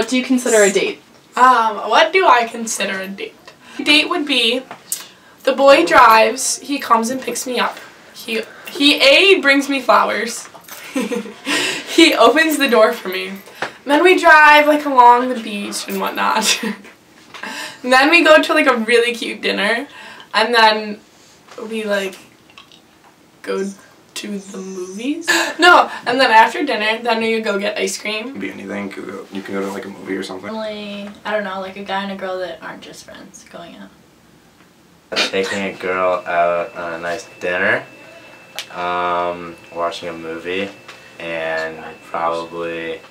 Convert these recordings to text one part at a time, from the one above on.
What do you consider a date? What do I consider a date? A date would be the boy drives, he comes and picks me up. He brings me flowers. He opens the door for me. Then we drive like along the beach and whatnot. And then we go to like a really cute dinner, and then we like go to the movies. No, and then after dinner, then we go get ice cream. It can be anything. You can go to like a movie or something. Normally, I don't know, like a guy and a girl that aren't just friends going out. Taking a girl out on a nice dinner, watching a movie, and probably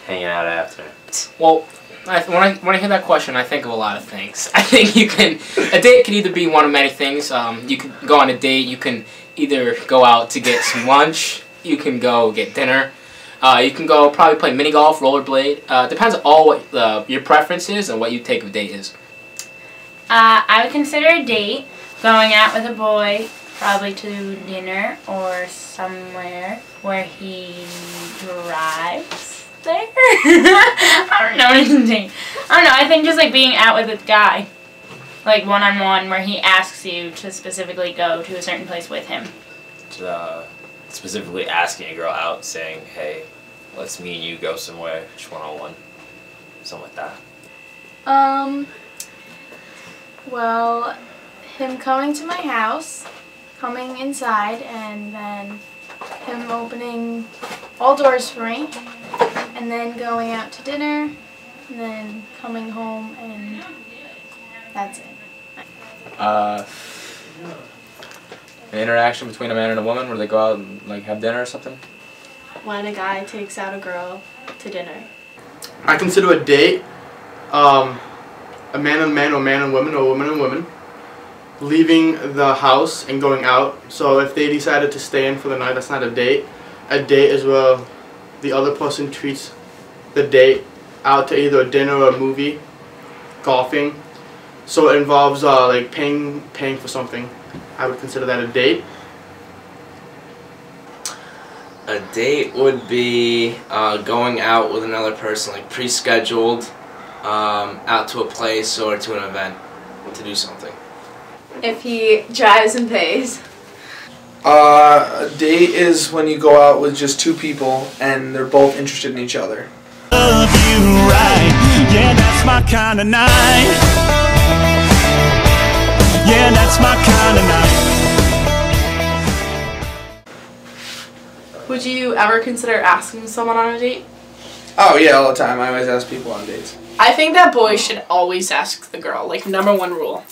hanging out after. Well, when I hear that question, I think of a lot of things. I think a date can either be one of many things. You can go on a date, you can either go out to get some lunch, you can go get dinner, you can go probably play mini golf, rollerblade. Depends on what your preference is and what you take of a date is. I would consider a date going out with a boy, probably to dinner or somewhere where he drives there. I don't know what it's a date. I don't know, I think just like being out with a guy, like one-on-one, where he asks you to specifically go to a certain place with him. Specifically asking a girl out, saying, hey, let's me and you go somewhere, just one-on-one, something like that. Well, him coming to my house, coming inside, and then him opening all doors for me, and then going out to dinner, and then coming home, and that's it. An interaction between a man and a woman where they go out and like have dinner or something? When a guy takes out a girl to dinner. I consider a date a man and man, or man and woman, or woman and woman leaving the house and going out. So if they decided to stay in for the night, that's not a date. A date is where the other person treats the date out to either a dinner or a movie, golfing. So it involves like paying for something. I would consider that a date. A date would be going out with another person, like pre-scheduled, out to a place or to an event to do something. If he drives and pays. A date is when you go out with just two people and they're both interested in each other. Love you right, yeah, that's my kind of night. Yeah, that's my kind of night. Would you ever consider asking someone on a date? Oh yeah, all the time. I always ask people on dates. I think that boys should always ask the girl, like #1 rule.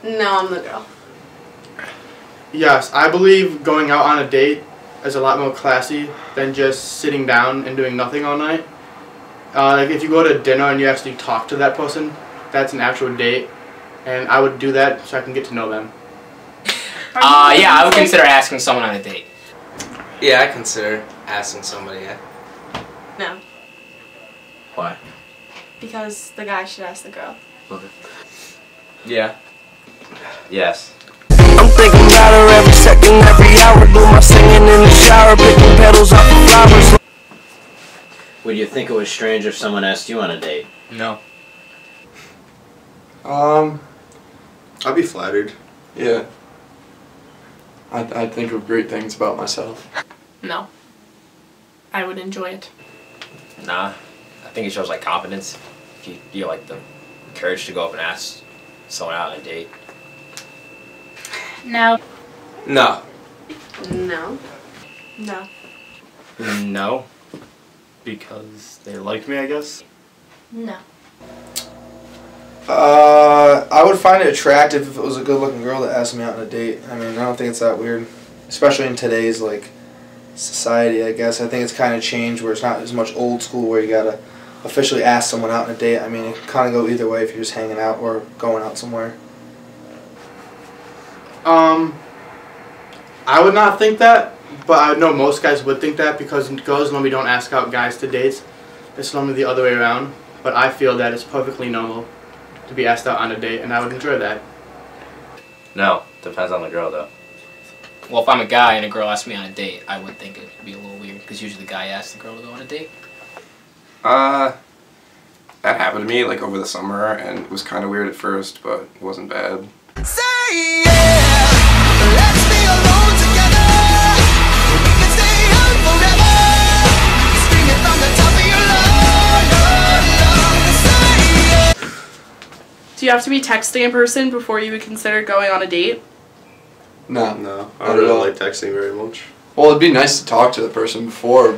No, I'm the girl. Yes, I believe going out on a date is a lot more classy than just sitting down and doing nothing all night. Like if you go to dinner and you actually talk to that person, that's an actual date, and I would do that so I can get to know them. Yeah, I would consider asking someone on a date. Yeah, I consider asking somebody, yeah. No. Why? Because the guy should ask the girl. Okay. Yeah. Yes. I'm thinking about her every second, every hour. Do my singing in the shower, picking petals off the flowers. Would you think it was strange if someone asked you on a date? No. I'd be flattered. Yeah. I'd think of great things about myself. No. I would enjoy it. Nah. I think it shows like confidence. If you feel like the courage to go up and ask someone out on a date. No. No. No. No. No. Because they like me, I guess. No. I would find it attractive if it was a good-looking girl that asked me out on a date. I mean, I don't think it's that weird, especially in today's like society. I guess I think it's kind of changed where it's not as much old school where you gotta officially ask someone out on a date. I mean, it can kind of go either way if you're just hanging out or going out somewhere. I would not think that, but I know most guys would think that because girls normally don't ask out guys to dates. It's normally the other way around. But I feel that it's perfectly normal to be asked out on a date, and I would enjoy that. No. Depends on the girl, though. Well, if I'm a guy and a girl asks me on a date, I would think it would be a little weird because usually the guy asks the girl to go on a date. that happened to me like over the summer, and it was kind of weird at first, but it wasn't bad. Say yeah, let's be alone together. We can stay young forever. Scream it from the top of your lungs. Say yeah. Do you have to be texting a person before you would consider going on a date? No. No, I don't really like texting very much. Well, it'd be nice to talk to the person before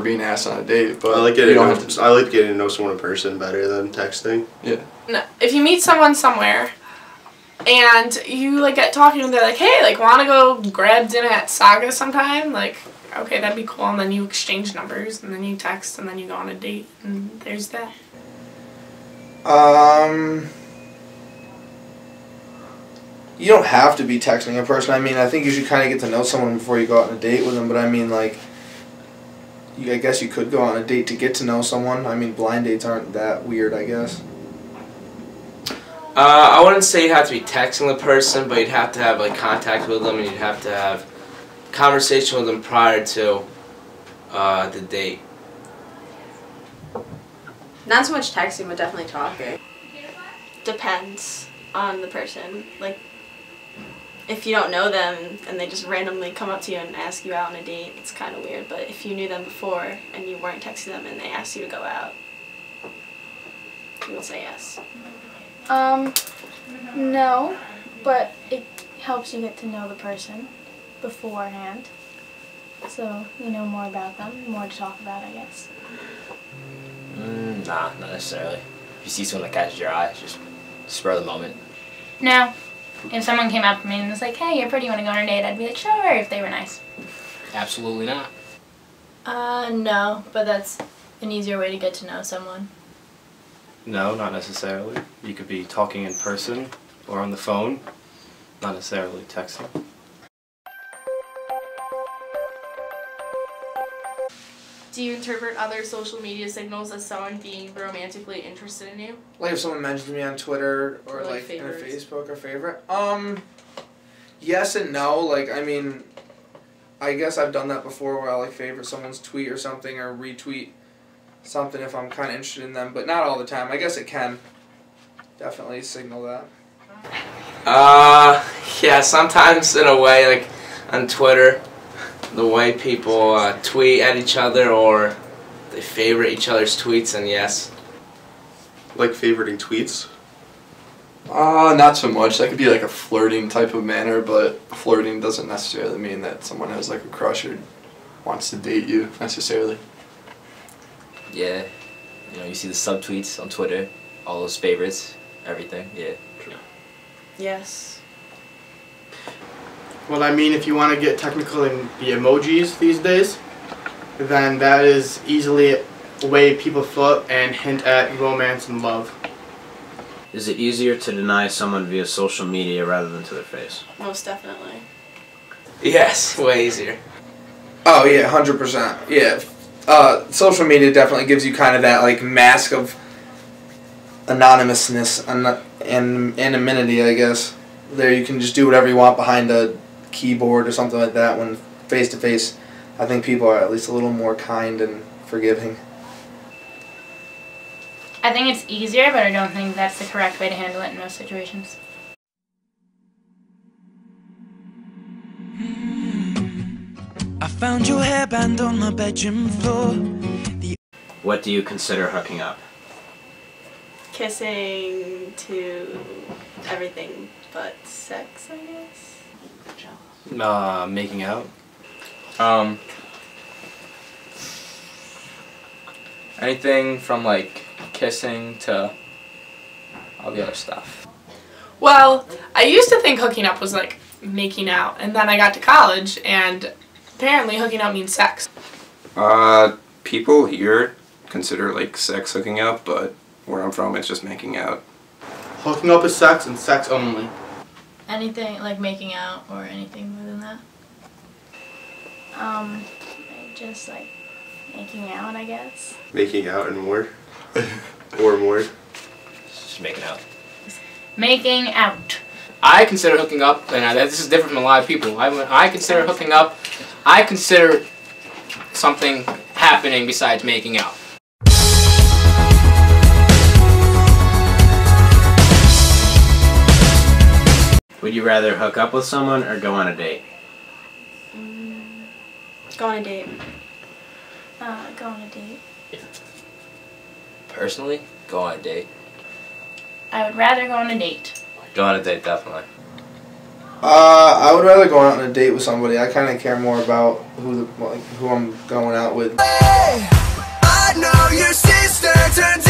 being asked on a date. But I like getting to know someone in person better than texting. Yeah. No. If you meet someone somewhere and you like get talking and they're like, hey, like wanna go grab dinner at Saga sometime? Like, okay, that'd be cool, and then you exchange numbers and then you text and then you go on a date and there's that. You don't have to be texting a person. I mean, I think you should kind of get to know someone before you go out on a date with them. But I mean, like, I guess you could go on a date to get to know someone. I mean, blind dates aren't that weird, I guess. I wouldn't say you have to be texting the person, but you'd have to have like contact with them, and you'd have to have conversation with them prior to the date. Not so much texting, but definitely talking. Depends on the person. Like, if you don't know them and they just randomly come up to you and ask you out on a date, it's kind of weird. But if you knew them before and you weren't texting them and they asked you to go out, you will say yes. No, but it helps you get to know the person beforehand. So you know more about them, more to talk about, I guess. Nah, not necessarily. If you see someone that catches your eye, just spur of the moment. No. If someone came up to me and was like, hey, you're pretty, you want to go on a date? I'd be like, sure, if they were nice. Absolutely not. No, but that's an easier way to get to know someone. No, not necessarily. You could be talking in person or on the phone, not necessarily texting. Do you interpret other social media signals as someone being romantically interested in you? Like if someone mentions me on Twitter or like in a Facebook or favorite. Yes and no. Like, I mean, I guess I've done that before where I like favorite someone's tweet or something or retweet something if I'm kind of interested in them, but not all the time. I guess it can definitely signal that. Yeah, sometimes in a way, like on Twitter, the way people tweet at each other or they favorite each other's tweets, and yes. Like favoriting tweets? Not so much. That could be like a flirting type of manner, but flirting doesn't necessarily mean that someone has like a crush or wants to date you necessarily. Yeah, you know, you see the subtweets on Twitter, all those favorites, everything, yeah. True. Yes. Well, I mean, if you want to get technical in the emojis these days, then that is easily a way people flirt and hint at romance and love. Is it easier to deny someone via social media rather than to their face? Most definitely. Yes, way easier. Oh yeah, 100%. Yeah. Social media definitely gives you kind of that like mask of anonymousness and anonymity, I guess. There you can just do whatever you want behind a keyboard or something like that. When face to face, I think people are at least a little more kind and forgiving. I think it's easier, but I don't think that's the correct way to handle it in most situations. I found your hairband on my bedroom floor. What do you consider hooking up? Kissing to everything but sex, I guess. Making out. Anything from like kissing to all the other stuff. Well, I used to think hooking up was like making out, and then I got to college, and apparently hooking up means sex. People here consider like sex hooking up, but where I'm from, it's just making out. Hooking up is sex and sex only. Anything like making out or anything more than that? Just like making out, I guess. Making out and more? Or more? Just making out. Making out. I consider hooking up, and this is different from a lot of people. I consider hooking up, I consider something happening besides making out. Would you rather hook up with someone or go on a date? Go on a date. Go on a date. Personally, go on a date. I would rather go on a date. Go on a date, definitely. I would rather go out on a date with somebody. I kind of care more about who I'm going out with. I know your sister turns